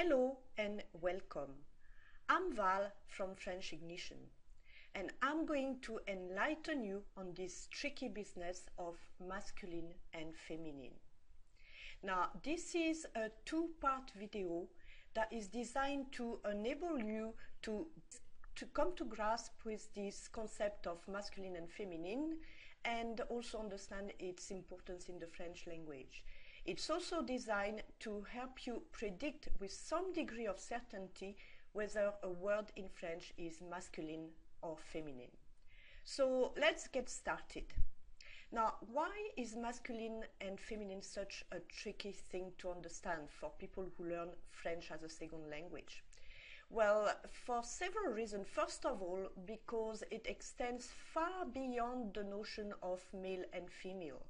Hello and welcome. I'm Val from French Ignition, and I'm going to enlighten you on this tricky business of masculine and feminine. Now, this is a two-part video that is designed to enable you to come to grasp with this concept of masculine and feminine and also understand its importance in the French language. It's also designed to help you predict with some degree of certainty whether a word in French is masculine or feminine. So let's get started. Now, why is masculine and feminine such a tricky thing to understand for people who learn French as a second language? Well, for several reasons. First of all, because it extends far beyond the notion of male and female.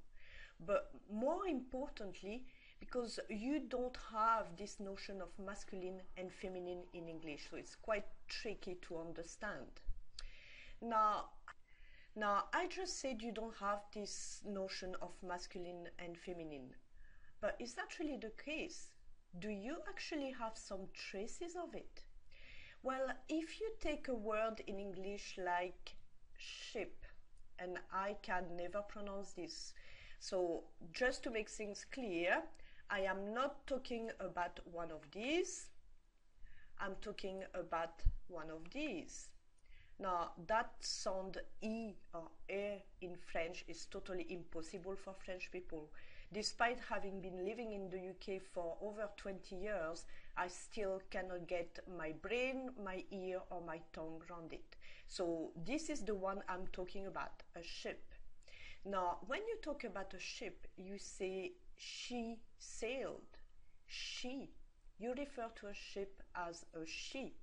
But more importantly, because you don't have this notion of masculine and feminine in English, so it's quite tricky to understand. Now, I just said you don't have this notion of masculine and feminine. But is that really the case? Do you actually have some traces of it? Well, if you take a word in English like ship, and I can never pronounce this, so just to make things clear, I am not talking about one of these, I'm talking about one of these. Now, that sound E or E in French is totally impossible for French people. Despite having been living in the UK for over 20 years, I still cannot get my brain, my ear, or my tongue around it. So this is the one I'm talking about, a ship. Now, when you talk about a ship, you say she sailed, she. You refer to a ship as a she.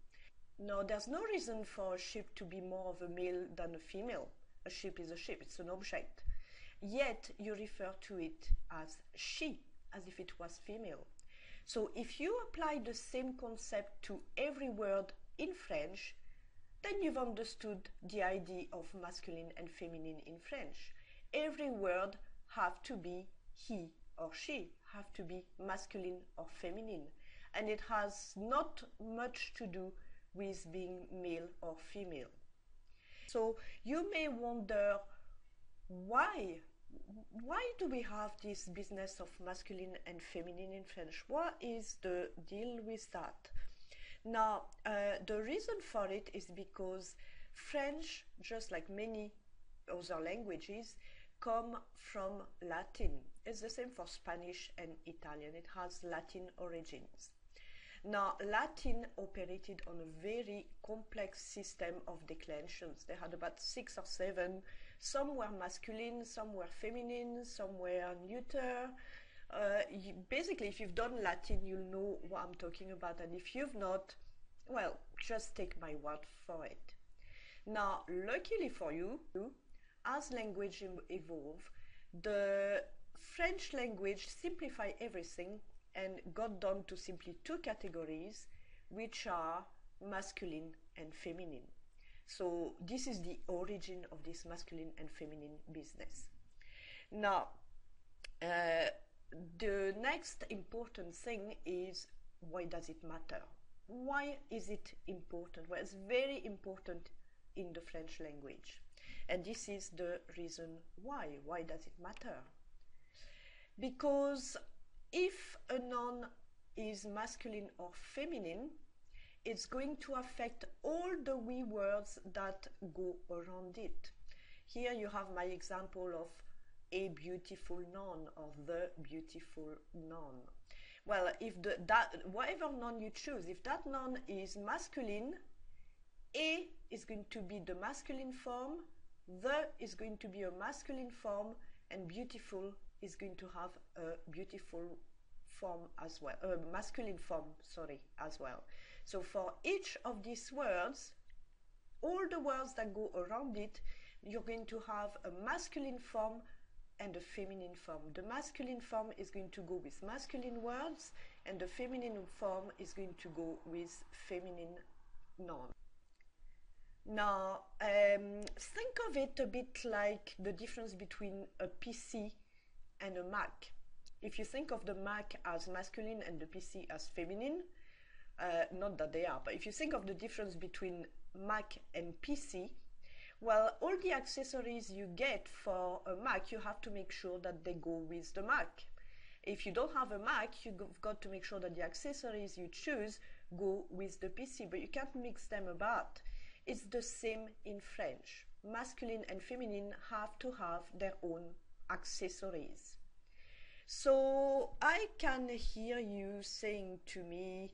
No, there's no reason for a ship to be more of a male than a female. A ship is a ship, it's an object. Yet you refer to it as she, as if it was female. So if you apply the same concept to every word in French, then you've understood the idea of masculine and feminine in French. Every word have to be he or she, have to be masculine or feminine. And it has not much to do with being male or female. So you may wonder, why do we have this business of masculine and feminine in French? What is the deal with that? Now, the reason for it is because French, just like many other languages, come from Latin. It's the same for Spanish and Italian. It has Latin origins. Now, Latin operated on a very complex system of declensions. They had about 6 or 7. Some were masculine, some were feminine, some were neuter. Basically, if you've done Latin, you'll know what I'm talking about. And if you've not, well, just take my word for it. Now, luckily for you, as language evolve, the French language simplify everything and got down to simply 2 categories, which are masculine and feminine. So this is the origin of this masculine and feminine business. Now, the next important thing is, why does it matter? Why is it important? Well, it's very important in the French language. And this is the reason why. Why does it matter? Because if a noun is masculine or feminine, it's going to affect all the we words that go around it. Here you have my example of a beautiful noun or the beautiful noun. Well, if whatever noun you choose, if that noun is masculine, a is going to be the masculine form, the is going to be a masculine form, and beautiful is going to have a beautiful form as well, a masculine form, as well. So for each of these words, all the words that go around it, you're going to have a masculine form and a feminine form. The masculine form is going to go with masculine words, and the feminine form is going to go with feminine nouns. Now, think of it a bit like the difference between a PC and a Mac. If you think of the Mac as masculine and the PC as feminine, Not that they are, but if you think of the difference between Mac and PC, well, all the accessories you get for a Mac, you have to make sure that they go with the Mac. If you don't have a Mac, you've got to make sure that the accessories you choose go with the PC, but you can't mix them about. It's the same in French. Masculine and feminine have to have their own accessories. So I can hear you saying to me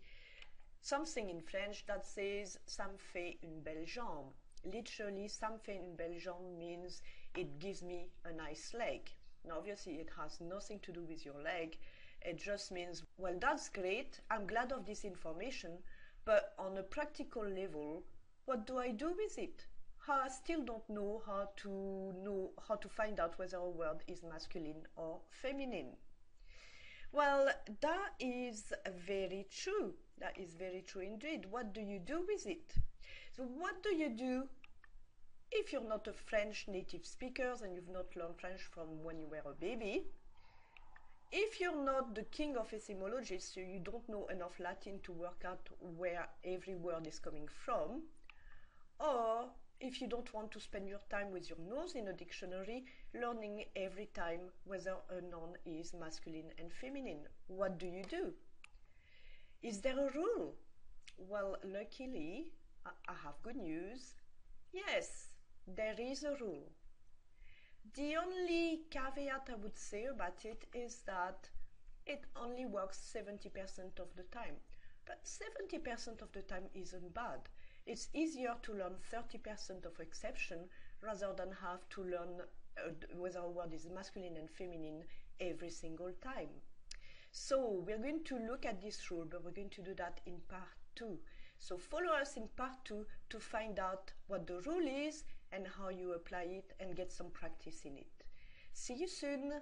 something in French that says "ça me fait une belle jambe." Literally, "ça me fait une belle jambe" means it gives me a nice leg. Now, obviously, it has nothing to do with your leg. It just means, well, that's great. I'm glad of this information, but on a practical level, what do I do with it? I still don't know how to find out whether a word is masculine or feminine. Well, that is very true. That is very true indeed. What do you do with it? So what do you do if you're not a French native speaker and you've not learned French from when you were a baby? If you're not the king of etymologists, so you don't know enough Latin to work out where every word is coming from, or if you don't want to spend your time with your nose in a dictionary, learning every time whether a noun is masculine and feminine, what do you do? Is there a rule? Well, luckily, I have good news. Yes, there is a rule. The only caveat I would say about it is that it only works 70% of the time. But 70% of the time isn't bad. It's easier to learn 30% of exception rather than have to learn whether a word is masculine and feminine every single time. So we're going to look at this rule, but we're going to do that in part 2. So follow us in part 2 to find out what the rule is and how you apply it and get some practice in it. See you soon!